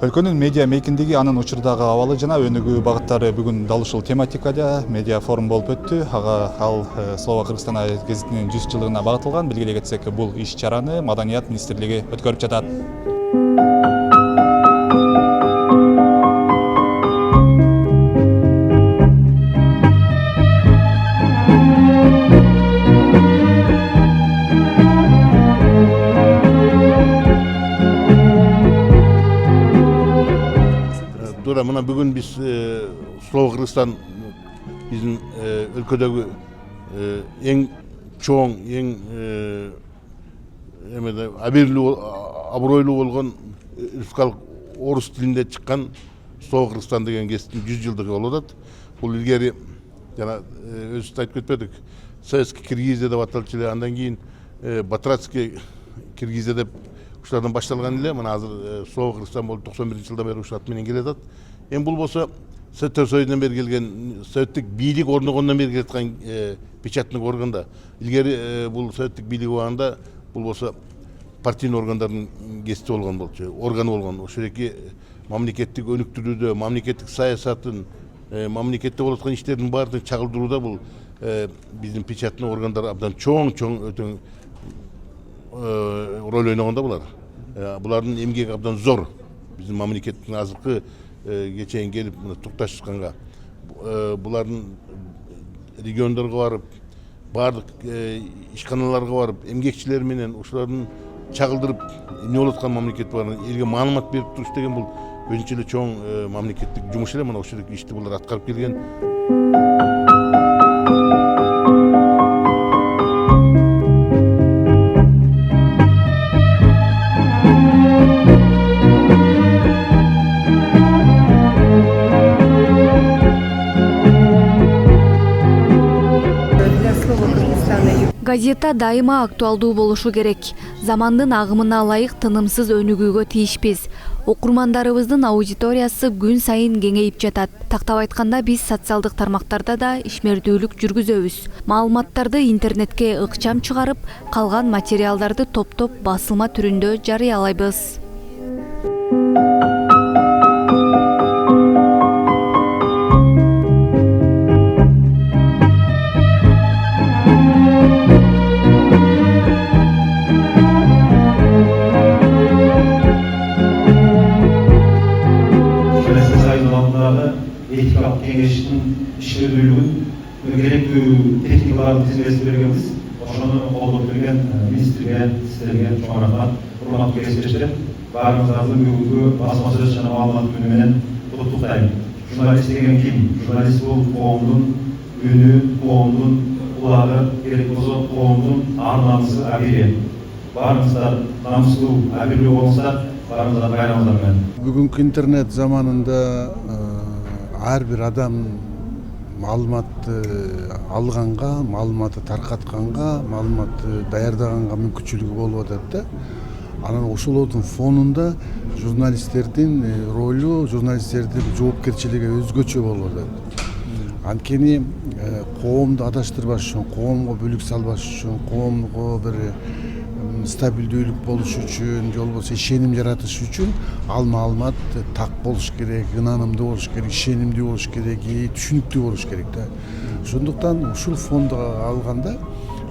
Өлкөнүн медиа мейкиндиги анын учурдагы абалы жана өнүгүү багыттары бүгүн дал ушул тематикада медиа форум болуп өттү. Ал Слово Кыргызстана гезитинин 100 жылдыгына багытылган. Белгилей кетсек, бул иш-чараны Маданият министрлиги өткөрүп жатат. Мына бүгүн биз Слово Кыргызстан биздин өлкөдөгү эң чоң, эң абийирлүү, абройлуу болгон республикалык орус тилинде чыккан Слово Кыргызстан деген гезиттин 100 жылдыгы болуп атат. Бул илгери жана өзүбүз айтып кетпедик, Советский Киргизия деп аталчу эле, андан кийин Батрацкий Киргизия деп ушулардан башталган эле. Мына азыр Слово Кыргызстан болуп 91-жылдан бери ушул ат менен келатат. Эми бул болсо Советтер Союзунан бери келген, советтик бийлик орногондон бери келаткан печатный орган да. Илгери бул советтик бийлик убагында бул болсо партийный органдардын гезити болгон болчу, органы болгон. Ошол эки мамлекеттик өнүктүрүүдө, мамлекеттик саясатын, мамлекетте болуп аткан иштердин баардыгын чагылдырууда бул биздин печатный органдар абдан чоң өтө роль ойногон да булар. Булардын эмгеги абдан зор. Биздин мамлекеттин азыркы кечейин келип тукташканга, булардын региондорго барып, баардык ишканаларга барып, эмгекчилер менен ушулардын чагылдырып эмне болуп аткан мамлекет бар, элге маалымат берип туруш деген бул өзүнчө эле чоң мамлекеттик жумуш эле. Мына ошол ишти булар аткарып келген. Газета дайыма актуалдуу болушу керек. Замандын агымына ылайык тынымсыз өнүгүүгө тийишпиз. Окурмандарыбыздын аудиториясы күн сайын кеңейип жатат. Тактап айтканда, биз социалдык тармактарда да ишмердүүлүк жүргүзөбүз. Маалыматтарды интернетке ыкчам чыгарып, калган материалдарды топтоп басылма түрүндө жарыялайбыз. Этикалык кеңештин ишмердүүлүгүн керектүү техникаларды тизмелешип бергенбиз. Ошону колдоп берген министрге, сиздерге чоң рахмат. Урматтуу кесиптештер, баарыңыздарды бүгүнкү басма сөз жана маалымат күнү менен куттуктайм. Журналист деген ким? Журналист бул коомдун үнү, коомдун кулагы, керек болсо коомдун ар намысы, абийири. Баарыңыздар намыстуу, абийирлүү болуңуздар, баарыңыздар кайраңыздар менен. Бүгүнкү интернет заманында ар бир адам маалыматты алганга, маалыматты таркатканга, маалыматты даярдаганга мүмкүнчүлүгү болуп атат да. Анан ошолордун фонунда журналисттердин ролу, журналисттердин жоопкерчилиги өзгөчө болуп атат. Анткени коомду адаштырбаш үчүн, коомго бүлүк салбаш үчүн, коомго бир стабилдүүлүк болуш үчүн, же болбосо ишеним жаратыш үчүн ал маалымат так болуш керек, ынанымдуу болуш керек, ишенимдүү болуш керек, түшүнүктүү болуш керек да. Ошондуктан ушул фонду алганда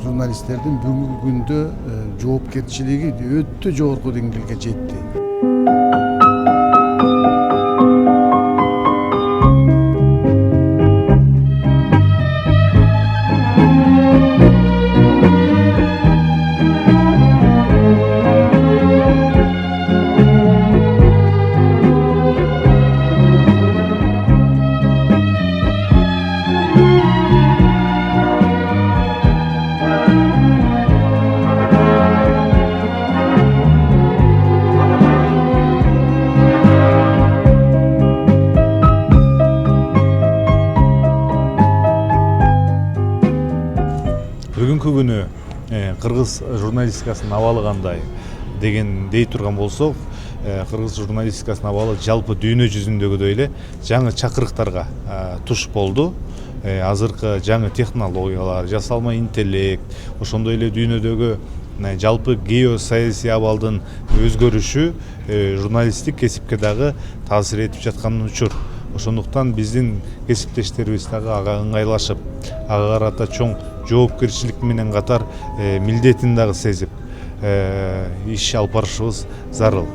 журналисттердин бүгүнкү күндө жоопкерчилиги өтө жогорку деңгээлге жетти. Бүгүнкү күнү кыргыз журналистикасынын абалы кандай деген дей турган болсок, кыргыз журналистикасынын абалы жалпы дүйнө жүзүндөгүдөй эле жаңы чакырыктарга туш болду. Азыркы жаңы технологиялар, жасалма интеллект, ошондой эле дүйнөдөгү жалпы геосаясий абалдын өзгөрүшү журналисттик кесипке дагы таасир этип жаткан учур. Ошондуктан биздин кесиптештерибиз дагы ага ыңгайлашып, ага карата чоң жоопкерчилик менен катар милдетин дагы сезип иш алып барышыбыз зарыл.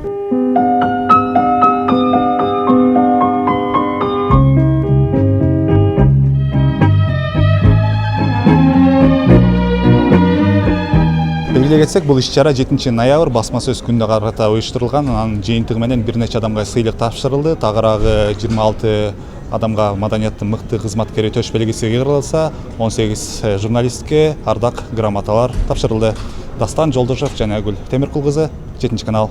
Белгилей кетсек, бул иш-чара 7 ноябрь басма сөз күнүнө карата уюштурулган. Анын жыйынтыгы менен бир нече адамга сыйлык тапшырылды. Тагыраагы 26 адамга маданияттын мыкты кызматкери төш белгиси кыйрылса, 18 журналистке ардак грамоталар тапшырылды. Дастан Жолдошев жана Гүл Темиркул кызы, 7 канал.